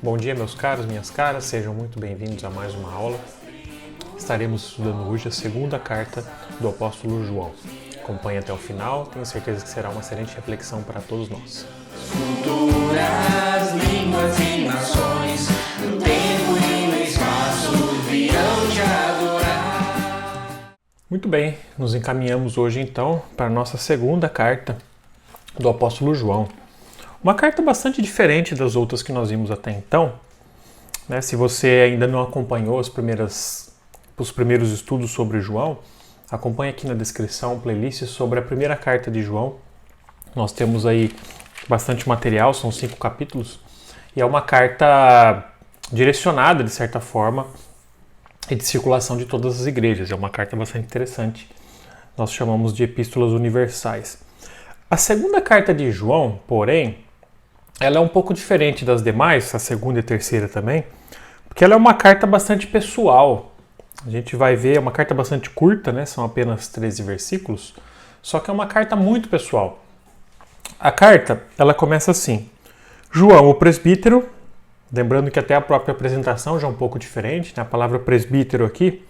Bom dia, meus caros, minhas caras, sejam muito bem-vindos a mais uma aula. Estaremos estudando hoje a segunda carta do apóstolo João. Acompanhe até o final, tenho certeza que será uma excelente reflexão para todos nós. Culturas, línguas e nações, no tempo e no espaço virão te adorar. Muito bem, nos encaminhamos hoje então para a nossa segunda carta do apóstolo João. Uma carta bastante diferente das outras que nós vimos até então. Se você ainda não acompanhou os primeiros estudos sobre João, acompanhe aqui na descrição playlist sobre a primeira carta de João. Nós temos aí bastante material, são 5 capítulos, e é uma carta direcionada, de certa forma, e de circulação de todas as igrejas. É uma carta bastante interessante. Nós chamamos de epístolas universais. A segunda carta de João, porém, ela é um pouco diferente das demais, a segunda e a terceira também, porque ela é uma carta bastante pessoal. A gente vai ver, é uma carta bastante curta, né? São apenas 13 versículos, só que é uma carta muito pessoal. A carta, ela começa assim: João, o presbítero, lembrando que até a própria apresentação já é um pouco diferente, né? A palavra presbítero aqui,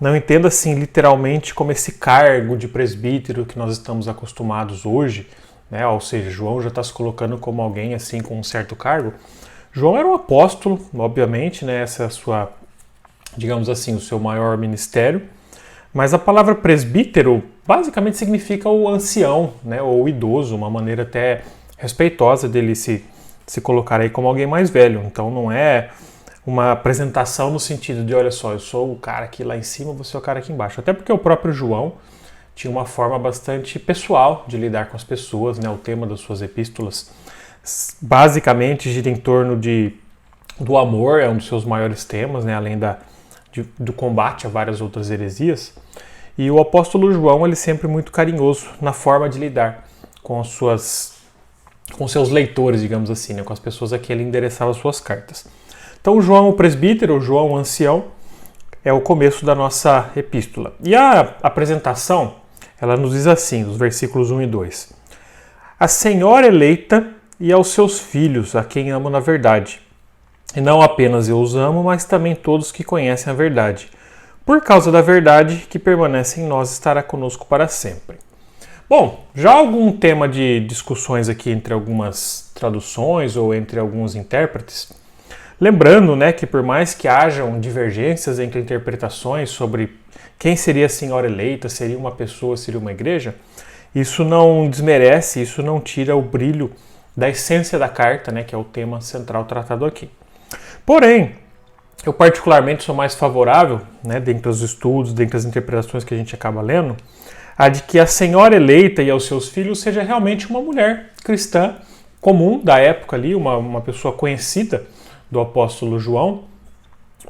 não entenda assim literalmente como esse cargo de presbítero que nós estamos acostumados hoje, né? Ou seja, João já está se colocando como alguém assim com um certo cargo. João era um apóstolo, obviamente, né? Essa é a sua, digamos assim, o seu maior ministério. Mas a palavra presbítero basicamente significa o ancião, né? Ou o idoso, uma maneira até respeitosa dele se colocar aí como alguém mais velho. Então não é uma apresentação no sentido de, olha só, eu sou o cara aqui lá em cima, você é o cara aqui embaixo. Até porque o próprio João tinha uma forma bastante pessoal de lidar com as pessoas, né? O tema das suas epístolas basicamente gira em torno do amor, é um dos seus maiores temas, né? Além do combate a várias outras heresias. E o apóstolo João, ele sempre muito carinhoso na forma de lidar com seus leitores, digamos assim, né? Com as pessoas a que ele endereçava suas cartas. Então, João, o presbítero, João, o ancião, é o começo da nossa epístola. E a apresentação, ela nos diz assim, nos versículos 1 e 2. A senhora eleita e aos seus filhos, a quem amo na verdade. E não apenas eu os amo, mas também todos que conhecem a verdade. Por causa da verdade que permanece em nós, estará conosco para sempre. Bom, já algum tema de discussões aqui entre algumas traduções ou entre alguns intérpretes. Lembrando, né, que por mais que hajam divergências entre interpretações sobre quem seria a senhora eleita, seria uma pessoa, seria uma igreja, isso não desmerece, isso não tira o brilho da essência da carta, né, que é o tema central tratado aqui. Porém, eu particularmente sou mais favorável, né, dentre os estudos, dentre as interpretações que a gente acaba lendo, a de que a senhora eleita e aos seus filhos seja realmente uma mulher cristã comum da época ali, uma pessoa conhecida do apóstolo João,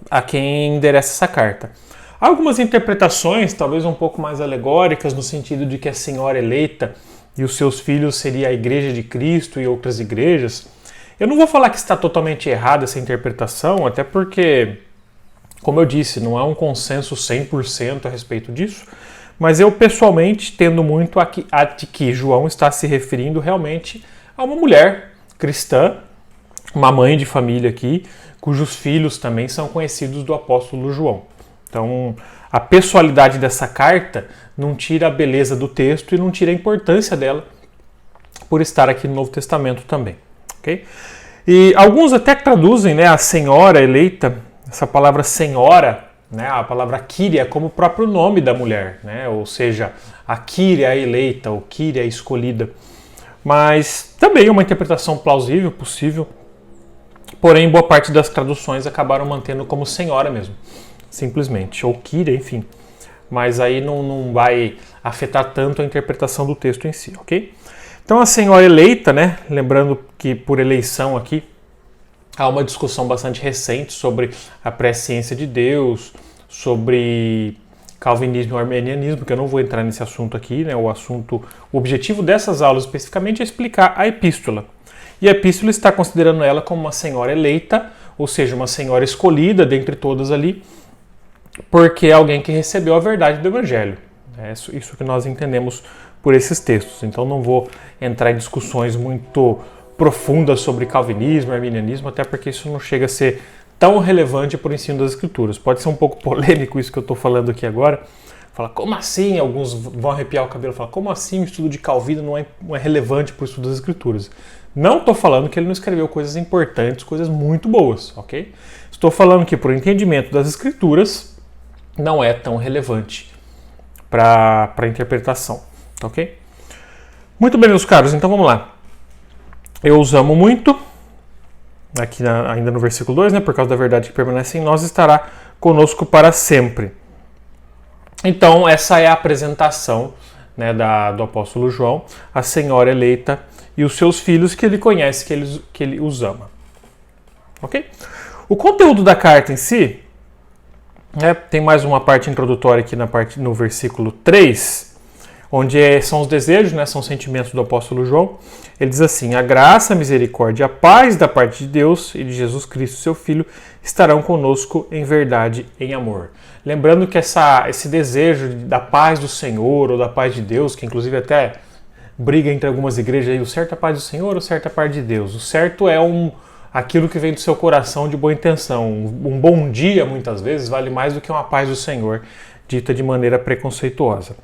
a quem endereça essa carta. Há algumas interpretações, talvez um pouco mais alegóricas, no sentido de que a senhora eleita e os seus filhos seria a igreja de Cristo e outras igrejas. Eu não vou falar que está totalmente errada essa interpretação, até porque, como eu disse, não há um consenso 100% a respeito disso, mas eu pessoalmente tendo muito a de que João está se referindo realmente a uma mulher cristã, uma mãe de família aqui, cujos filhos também são conhecidos do apóstolo João. Então, a pessoalidade dessa carta não tira a beleza do texto e não tira a importância dela por estar aqui no Novo Testamento também. Okay? E alguns até traduzem, né, a senhora eleita, essa palavra senhora, né, a palavra Kíria, como o próprio nome da mulher, né, ou seja, a Kíria eleita, ou Kíria escolhida. Mas também é uma interpretação plausível, possível. Porém, boa parte das traduções acabaram mantendo como senhora mesmo, simplesmente, ou Kíria, enfim. Mas aí não vai afetar tanto a interpretação do texto em si, ok? Então a senhora eleita, né? Lembrando que por eleição aqui há uma discussão bastante recente sobre a presciência de Deus, sobre calvinismo e arminianismo, que eu não vou entrar nesse assunto aqui, né? O objetivo dessas aulas especificamente é explicar a epístola. E a epístola está considerando ela como uma senhora eleita, ou seja, uma senhora escolhida dentre todas ali, porque é alguém que recebeu a verdade do Evangelho. É isso que nós entendemos por esses textos. Então não vou entrar em discussões muito profunda sobre calvinismo, arminianismo, até porque isso não chega a ser tão relevante para o ensino das escrituras. Pode ser um pouco polêmico isso que eu estou falando aqui agora. Fala, como assim? Alguns vão arrepiar o cabelo e falar, como assim o estudo de Calvino não é relevante para o estudo das escrituras? Não estou falando que ele não escreveu coisas importantes, coisas muito boas, ok? Estou falando que para o entendimento das escrituras não é tão relevante para a interpretação, ok? Muito bem, meus caros, então vamos lá. Eu os amo muito, aqui ainda no versículo 2, né, por causa da verdade que permanece em nós, estará conosco para sempre. Então, essa é a apresentação, né, do apóstolo João, a senhora eleita e os seus filhos que ele conhece, que ele os ama. Ok? O conteúdo da carta em si, né, tem mais uma parte introdutória aqui no versículo 3, onde são os desejos, né, são os sentimentos do apóstolo João. Ele diz assim: a graça, a misericórdia e a paz da parte de Deus e de Jesus Cristo, seu Filho, estarão conosco em verdade, em amor. Lembrando que esse desejo da paz do Senhor ou da paz de Deus, que inclusive até briga entre algumas igrejas aí, o certo é a paz do Senhor ou o certo é a paz de Deus? O certo é aquilo que vem do seu coração de boa intenção. Um bom dia, muitas vezes, vale mais do que uma paz do Senhor, dita de maneira preconceituosa.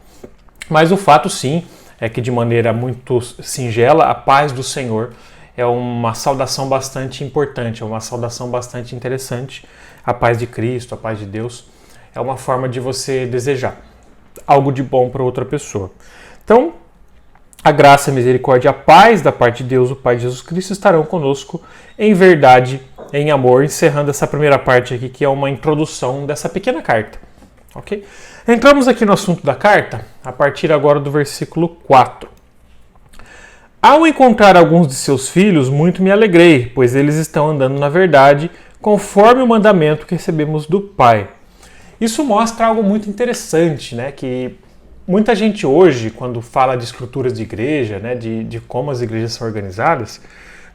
Mas o fato, sim, é que de maneira muito singela, a paz do Senhor é uma saudação bastante importante, é uma saudação bastante interessante. A paz de Cristo, a paz de Deus, é uma forma de você desejar algo de bom para outra pessoa. Então, a graça, a misericórdia e a paz da parte de Deus, o Pai de Jesus Cristo, estarão conosco em verdade, em amor, encerrando essa primeira parte aqui, que é uma introdução dessa pequena carta. Ok? Entramos aqui no assunto da carta, a partir agora do versículo 4. Ao encontrar alguns de seus filhos, muito me alegrei, pois eles estão andando na verdade, conforme o mandamento que recebemos do Pai. Isso mostra algo muito interessante, né? Que muita gente hoje, quando fala de estruturas de igreja, né, de como as igrejas são organizadas,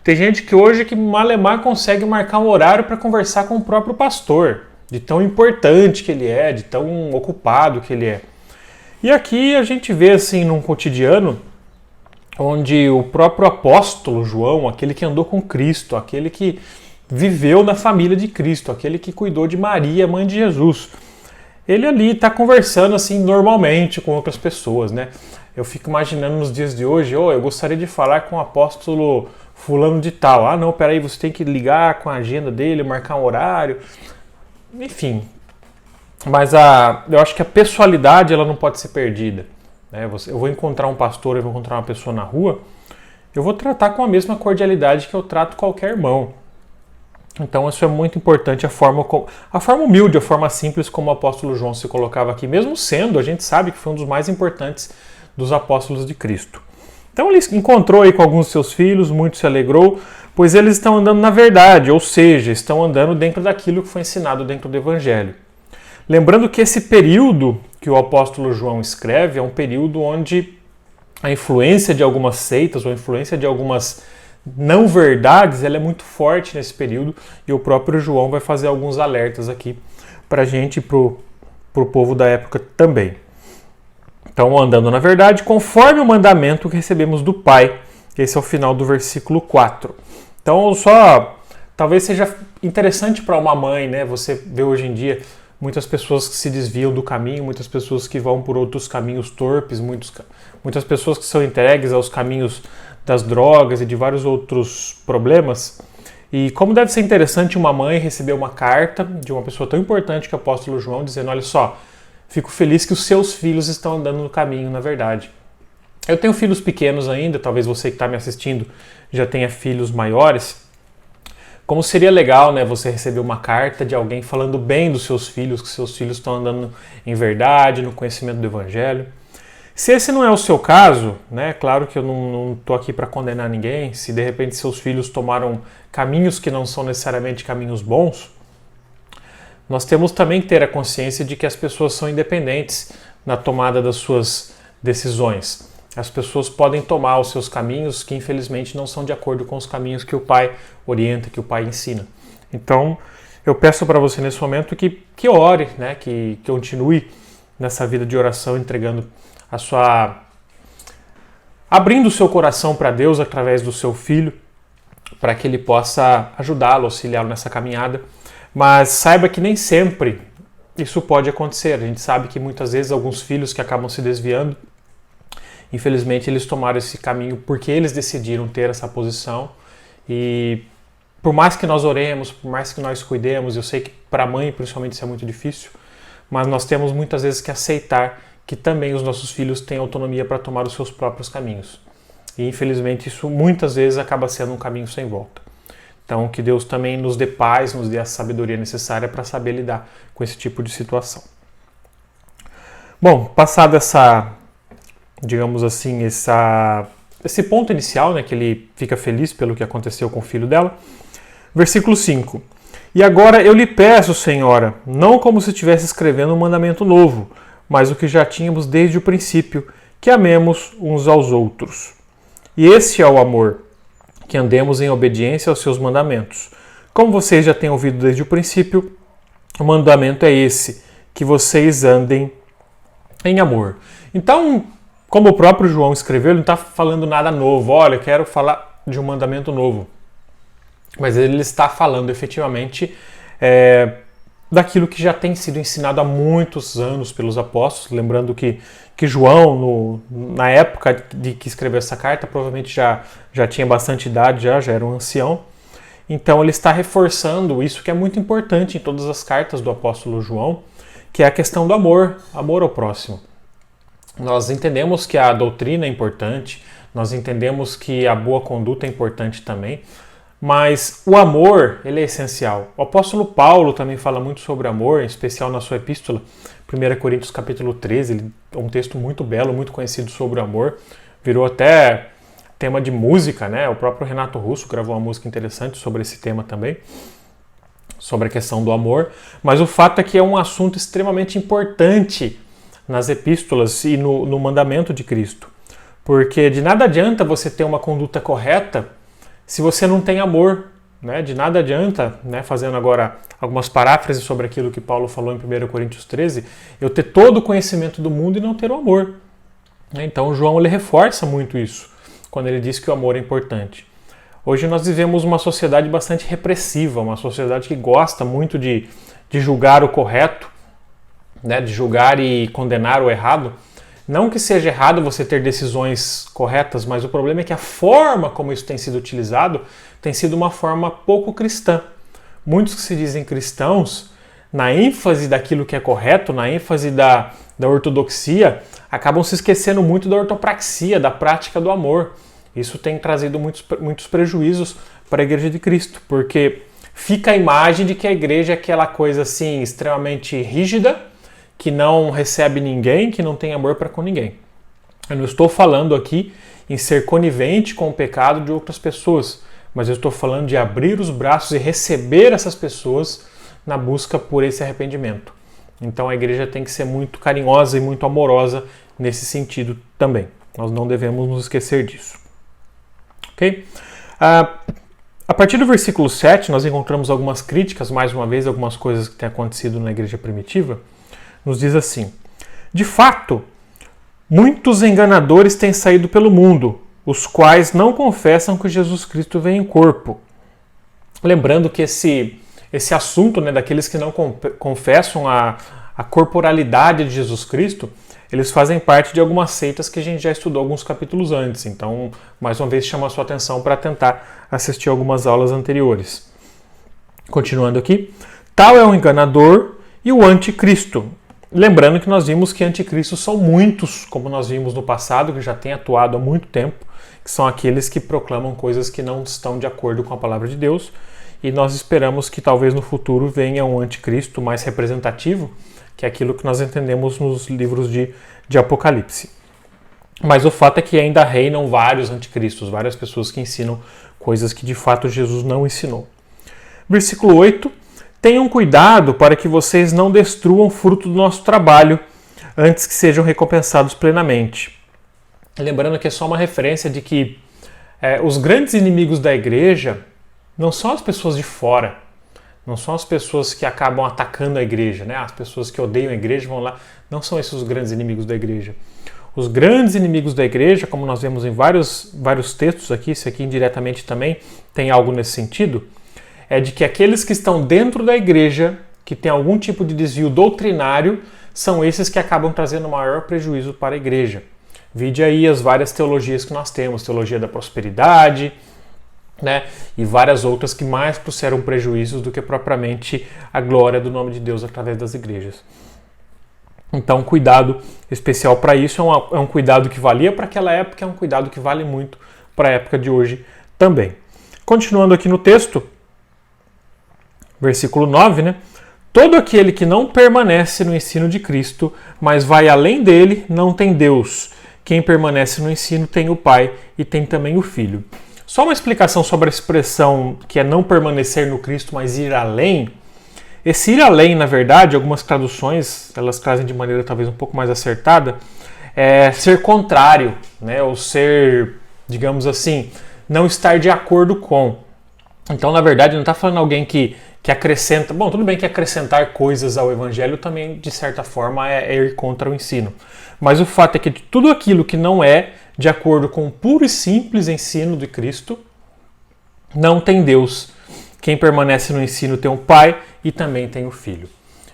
tem gente que hoje que malemar consegue marcar um horário para conversar com o próprio pastor, de tão importante que ele é, de tão ocupado que ele é. E aqui a gente vê assim num cotidiano onde o próprio apóstolo João, aquele que andou com Cristo, aquele que viveu na família de Cristo, aquele que cuidou de Maria, mãe de Jesus, ele ali está conversando assim normalmente com outras pessoas, né? Eu fico imaginando nos dias de hoje, eu gostaria de falar com o apóstolo fulano de tal. Ah, não, peraí, você tem que ligar com a agenda dele, marcar um horário. Enfim, mas eu acho que a pessoalidade ela não pode ser perdida, né? Eu vou encontrar um pastor, eu vou encontrar uma pessoa na rua, eu vou tratar com a mesma cordialidade que eu trato qualquer irmão. Então isso é muito importante, a forma humilde, a forma simples como o apóstolo João se colocava aqui, mesmo sendo, a gente sabe que foi um dos mais importantes dos apóstolos de Cristo. Então ele encontrou aí com alguns de seus filhos, muito se alegrou, pois eles estão andando na verdade, ou seja, estão andando dentro daquilo que foi ensinado dentro do Evangelho. Lembrando que esse período que o apóstolo João escreve é um período onde a influência de algumas seitas, ou a influência de algumas não-verdades, ela é muito forte nesse período, e o próprio João vai fazer alguns alertas aqui para a gente e para o povo da época também. Então, andando na verdade, conforme o mandamento que recebemos do Pai. Esse é o final do versículo 4. Então, talvez seja interessante para uma mãe, né? Você vê hoje em dia muitas pessoas que se desviam do caminho, muitas pessoas que vão por outros caminhos torpes, muitas pessoas que são entregues aos caminhos das drogas e de vários outros problemas. E como deve ser interessante uma mãe receber uma carta de uma pessoa tão importante que o apóstolo João, dizendo: olha só, fico feliz que os seus filhos estão andando no caminho, na verdade. Eu tenho filhos pequenos ainda, talvez você que está me assistindo já tenha filhos maiores. Como seria legal, né, você receber uma carta de alguém falando bem dos seus filhos, que seus filhos estão andando em verdade, no conhecimento do Evangelho. Se esse não é o seu caso, né, claro que eu não estou aqui para condenar ninguém, se de repente seus filhos tomaram caminhos que não são necessariamente caminhos bons, nós temos também que ter a consciência de que as pessoas são independentes na tomada das suas decisões. As pessoas podem tomar os seus caminhos que infelizmente não são de acordo com os caminhos que o Pai orienta, que o Pai ensina. Então, eu peço para você nesse momento que ore, né, que continue nessa vida de oração, entregando abrindo o seu coração para Deus através do seu filho, para que ele possa ajudá-lo, auxiliá-lo nessa caminhada. Mas saiba que nem sempre isso pode acontecer. A gente sabe que muitas vezes alguns filhos que acabam se desviando, infelizmente eles tomaram esse caminho porque eles decidiram ter essa posição. E por mais que nós oremos, por mais que nós cuidemos, eu sei que para a mãe principalmente isso é muito difícil, mas nós temos muitas vezes que aceitar que também os nossos filhos têm autonomia para tomar os seus próprios caminhos. E infelizmente isso muitas vezes acaba sendo um caminho sem volta. Então que Deus também nos dê paz, nos dê a sabedoria necessária para saber lidar com esse tipo de situação. Bom, passado essa, digamos assim, esse ponto inicial, né, que ele fica feliz pelo que aconteceu com o filho dela, versículo 5. E agora eu lhe peço, Senhora, não como se estivesse escrevendo um mandamento novo, mas o que já tínhamos desde o princípio, que amemos uns aos outros. E esse é o amor, que andemos em obediência aos seus mandamentos. Como vocês já têm ouvido desde o princípio, o mandamento é esse, que vocês andem em amor. Então, como o próprio João escreveu, ele não está falando nada novo. Olha, eu quero falar de um mandamento novo. Mas ele está falando efetivamente daquilo que já tem sido ensinado há muitos anos pelos apóstolos. Lembrando que João, na época de que escreveu essa carta, provavelmente já tinha bastante idade, já era um ancião. Então ele está reforçando isso que é muito importante em todas as cartas do apóstolo João, que é a questão do amor ao próximo. Nós entendemos que a doutrina é importante, nós entendemos que a boa conduta é importante também, mas o amor, ele é essencial. O apóstolo Paulo também fala muito sobre amor, em especial na sua epístola, 1 Coríntios capítulo 13, ele é um texto muito belo, muito conhecido sobre o amor, virou até tema de música, né? O próprio Renato Russo gravou uma música interessante sobre esse tema também, sobre a questão do amor, mas o fato é que é um assunto extremamente importante nas epístolas e no mandamento de Cristo, porque de nada adianta você ter uma conduta correta se você não tem amor, né? De nada adianta, né, fazendo agora algumas paráfrases sobre aquilo que Paulo falou em 1 Coríntios 13, eu ter todo o conhecimento do mundo e não ter o amor. Então João ele reforça muito isso, quando ele diz que o amor é importante. Hoje nós vivemos uma sociedade bastante repressiva, uma sociedade que gosta muito de julgar o correto, né, de julgar e condenar o errado. Não que seja errado você ter decisões corretas, mas o problema é que a forma como isso tem sido utilizado tem sido uma forma pouco cristã. Muitos que se dizem cristãos, na ênfase daquilo que é correto, na ênfase da ortodoxia, acabam se esquecendo muito da ortopraxia, da prática do amor. Isso tem trazido muitos prejuízos para a Igreja de Cristo, porque fica a imagem de que a igreja é aquela coisa assim extremamente rígida, que não recebe ninguém, que não tem amor para com ninguém. Eu não estou falando aqui em ser conivente com o pecado de outras pessoas, mas eu estou falando de abrir os braços e receber essas pessoas na busca por esse arrependimento. Então a igreja tem que ser muito carinhosa e muito amorosa nesse sentido também. Nós não devemos nos esquecer disso. Ok? A partir do versículo 7, nós encontramos algumas críticas, mais uma vez, algumas coisas que têm acontecido na igreja primitiva. Nos diz assim: de fato, muitos enganadores têm saído pelo mundo, os quais não confessam que Jesus Cristo veio em corpo. Lembrando que esse assunto, né, daqueles que não confessam a corporalidade de Jesus Cristo, eles fazem parte de algumas seitas que a gente já estudou alguns capítulos antes. Então, mais uma vez, chama a sua atenção para tentar assistir algumas aulas anteriores. Continuando aqui. Tal é o enganador e o anticristo. Lembrando que nós vimos que anticristos são muitos, como nós vimos no passado, que já têm atuado há muito tempo, que são aqueles que proclamam coisas que não estão de acordo com a palavra de Deus, e nós esperamos que talvez no futuro venha um anticristo mais representativo, que é aquilo que nós entendemos nos livros de Apocalipse. Mas o fato é que ainda reinam vários anticristos, várias pessoas que ensinam coisas que de fato Jesus não ensinou. Versículo 8. Tenham cuidado para que vocês não destruam o fruto do nosso trabalho antes que sejam recompensados plenamente. Lembrando que é só uma referência de que os grandes inimigos da igreja não são as pessoas de fora, não são as pessoas que acabam atacando a igreja, né? As pessoas que odeiam a igreja vão lá, não são esses os grandes inimigos da igreja. os grandes inimigos da igreja, como nós vemos em vários textos aqui, esse aqui indiretamente também tem algo nesse sentido, é de que aqueles que estão dentro da igreja, que tem algum tipo de desvio doutrinário, são esses que acabam trazendo maior prejuízo para a igreja. Vide aí as várias teologias que nós temos, teologia da prosperidade, né, e várias outras que mais trouxeram prejuízos do que propriamente a glória do nome de Deus através das igrejas. Então, cuidado especial para isso, é um cuidado que valia para aquela época, é um cuidado que vale muito para a época de hoje também. Continuando aqui no texto, versículo 9, né? Todo aquele que não permanece no ensino de Cristo, mas vai além dele, não tem Deus. Quem permanece no ensino tem o Pai e tem também o Filho. Só uma explicação sobre a expressão que é não permanecer no Cristo, mas ir além. Esse ir além, na verdade, algumas traduções, elas trazem de maneira talvez um pouco mais acertada, é ser contrário, né? Ou ser, digamos assim, não estar de acordo com. Então, na verdade, não está falando alguém que acrescenta... Bom, tudo bem que acrescentar coisas ao Evangelho também, de certa forma, é ir contra o ensino. Mas o fato é que tudo aquilo que não é de acordo com o puro e simples ensino de Cristo, não tem Deus. Quem permanece no ensino tem o Pai e também tem o Filho.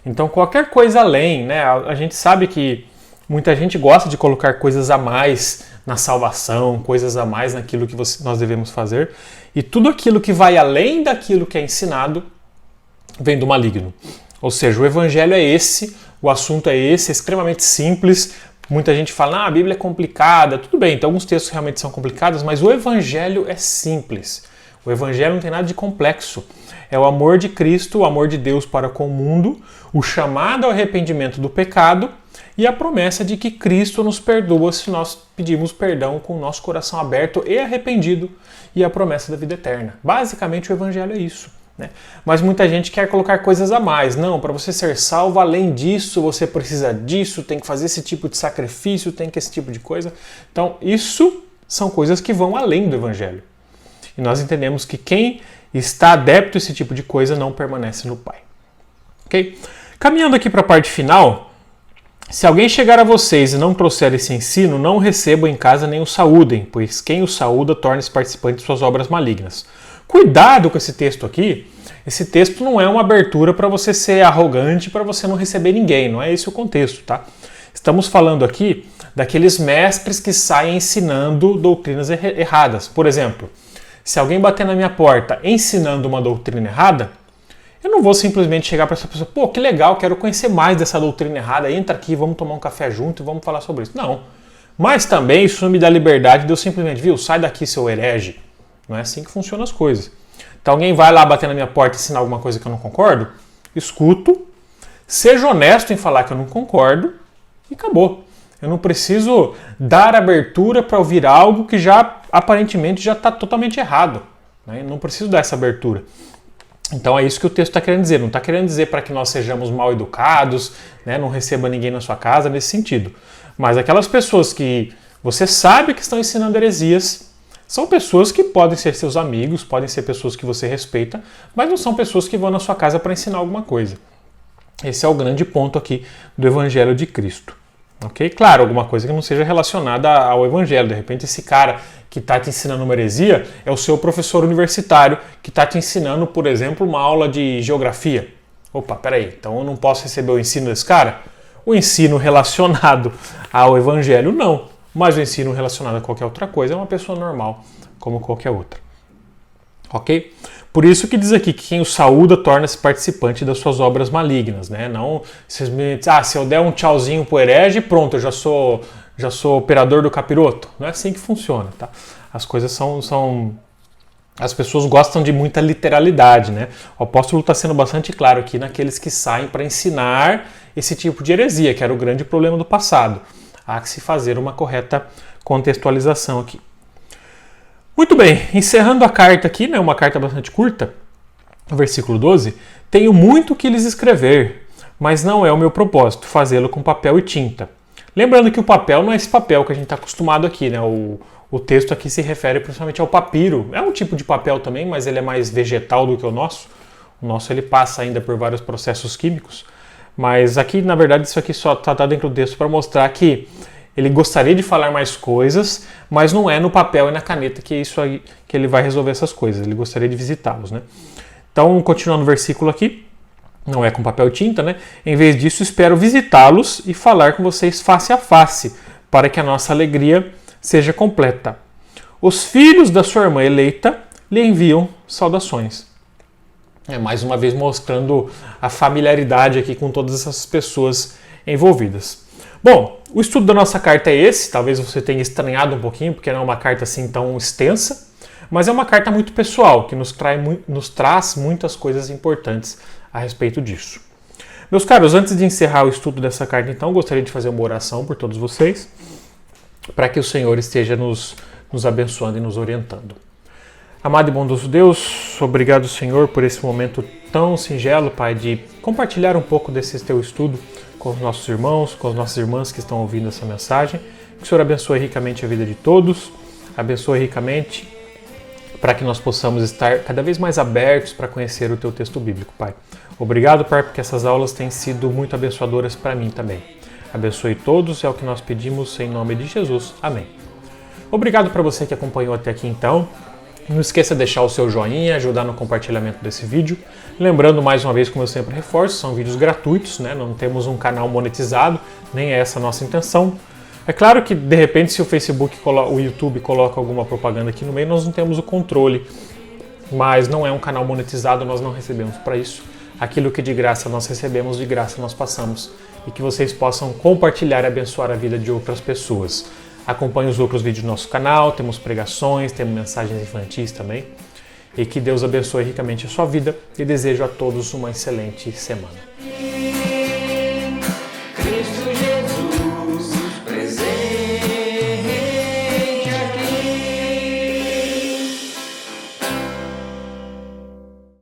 Então, qualquer coisa além, né? A gente sabe que muita gente gosta de colocar coisas a mais na salvação, coisas a mais naquilo que nós devemos fazer. E tudo aquilo que vai além daquilo que é ensinado vem do maligno. Ou seja, o Evangelho é esse, o assunto é esse, é extremamente simples. Muita gente fala, a Bíblia é complicada. Tudo bem, então alguns textos realmente são complicados, mas o Evangelho é simples. O Evangelho não tem nada de complexo. É o amor de Cristo, o amor de Deus para com o mundo, o chamado ao arrependimento do pecado e a promessa de que Cristo nos perdoa se nós pedimos perdão com o nosso coração aberto e arrependido, e a promessa da vida eterna. Basicamente o Evangelho é isso, né? Mas muita gente quer colocar coisas a mais. Não, para você ser salvo, além disso, você precisa disso, tem que fazer esse tipo de sacrifício, tem que esse tipo de coisa. Então, isso são coisas que vão além do Evangelho. E nós entendemos que quem está adepto a esse tipo de coisa não permanece no Pai. Ok? Caminhando aqui para a parte final, se alguém chegar a vocês e não trouxer esse ensino, não o recebam em casa nem o saúdem, pois quem o saúda torna-se participante de suas obras malignas. Cuidado com esse texto aqui. Esse texto não é uma abertura para você ser arrogante, para você não receber ninguém. Não é esse o contexto, tá? Estamos falando aqui daqueles mestres que saem ensinando doutrinas erradas. Por exemplo, se alguém bater na minha porta ensinando uma doutrina errada, eu não vou simplesmente chegar para essa pessoa, pô, que legal, quero conhecer mais dessa doutrina errada, entra aqui, vamos tomar um café junto e vamos falar sobre isso. Não. Mas também isso não me dá liberdade de eu simplesmente, sai daqui, seu herege. Não é assim que funcionam as coisas. Então alguém vai lá bater na minha porta e ensinar alguma coisa que eu não concordo, escuto, seja honesto em falar que eu não concordo e acabou. Eu não preciso dar abertura para ouvir algo que já aparentemente já está totalmente errado, né? Eu não preciso dar essa abertura. Então é isso que o texto está querendo dizer. Não está querendo dizer para que nós sejamos mal educados, né? Não receba ninguém na sua casa nesse sentido. Mas aquelas pessoas que você sabe que estão ensinando heresias, são pessoas que podem ser seus amigos, podem ser pessoas que você respeita, mas não são pessoas que vão na sua casa para ensinar alguma coisa. Esse é o grande ponto aqui do Evangelho de Cristo. Ok? Claro, alguma coisa que não seja relacionada ao Evangelho. De repente esse cara que está te ensinando uma heresia é o seu professor universitário que está te ensinando, por exemplo, uma aula de geografia. Opa, peraí, então eu não posso receber o ensino desse cara? O ensino relacionado ao Evangelho não, mas o ensino relacionado a qualquer outra coisa é uma pessoa normal, como qualquer outra. Ok? Por isso que diz aqui que quem o saúda torna-se participante das suas obras malignas, né? Não simplesmente, se eu der um tchauzinho pro herege, pronto, eu já sou operador do capiroto. Não é assim que funciona, tá? As coisas são... As pessoas gostam de muita literalidade, né? O apóstolo está sendo bastante claro aqui naqueles que saem para ensinar esse tipo de heresia, que era o grande problema do passado. Há que se fazer uma correta contextualização aqui. Muito bem, encerrando a carta aqui, né, uma carta bastante curta, no versículo 12, tenho muito que lhes escrever, mas não é o meu propósito fazê-lo com papel e tinta. Lembrando que o papel não é esse papel que a gente está acostumado aqui, né? O texto aqui se refere principalmente ao papiro. É um tipo de papel também, mas ele é mais vegetal do que o nosso. O nosso ele passa ainda por vários processos químicos. Mas aqui, na verdade, isso aqui só está dentro do texto para mostrar que Ele gostaria de falar mais coisas, mas não é no papel e na caneta que ele vai resolver essas coisas. Ele gostaria de visitá-los, né? Então, continuando o versículo aqui, não é com papel e tinta, né? Em vez disso, espero visitá-los e falar com vocês face a face, para que a nossa alegria seja completa. Os filhos da sua irmã eleita lhe enviam saudações. Mais uma vez mostrando a familiaridade aqui com todas essas pessoas envolvidas. Bom, o estudo da nossa carta é esse. Talvez você tenha estranhado um pouquinho, porque não é uma carta assim tão extensa, mas é uma carta muito pessoal, que nos traz muitas coisas importantes a respeito disso. Meus caros, antes de encerrar o estudo dessa carta, então, gostaria de fazer uma oração por todos vocês, para que o Senhor esteja nos abençoando e nos orientando. Amado e bondoso Deus, obrigado, Senhor, por esse momento tão singelo, Pai, de compartilhar um pouco desse teu estudo com os nossos irmãos, com as nossas irmãs que estão ouvindo essa mensagem. Que o Senhor abençoe ricamente a vida de todos, abençoe ricamente para que nós possamos estar cada vez mais abertos para conhecer o teu texto bíblico, Pai. Obrigado, Pai, porque essas aulas têm sido muito abençoadoras para mim também. Abençoe todos, é o que nós pedimos em nome de Jesus. Amém. Obrigado para você que acompanhou até aqui então. Não esqueça de deixar o seu joinha, ajudar no compartilhamento desse vídeo. Lembrando mais uma vez, como eu sempre reforço, são vídeos gratuitos, né? Não temos um canal monetizado, nem é essa a nossa intenção. É claro que, de repente, se o YouTube coloca alguma propaganda aqui no meio, nós não temos o controle. Mas não é um canal monetizado, nós não recebemos para isso. Aquilo que de graça nós recebemos, de graça nós passamos. E que vocês possam compartilhar e abençoar a vida de outras pessoas. Acompanhe os outros vídeos do nosso canal, temos pregações, temos mensagens infantis também. E que Deus abençoe ricamente a sua vida e desejo a todos uma excelente semana.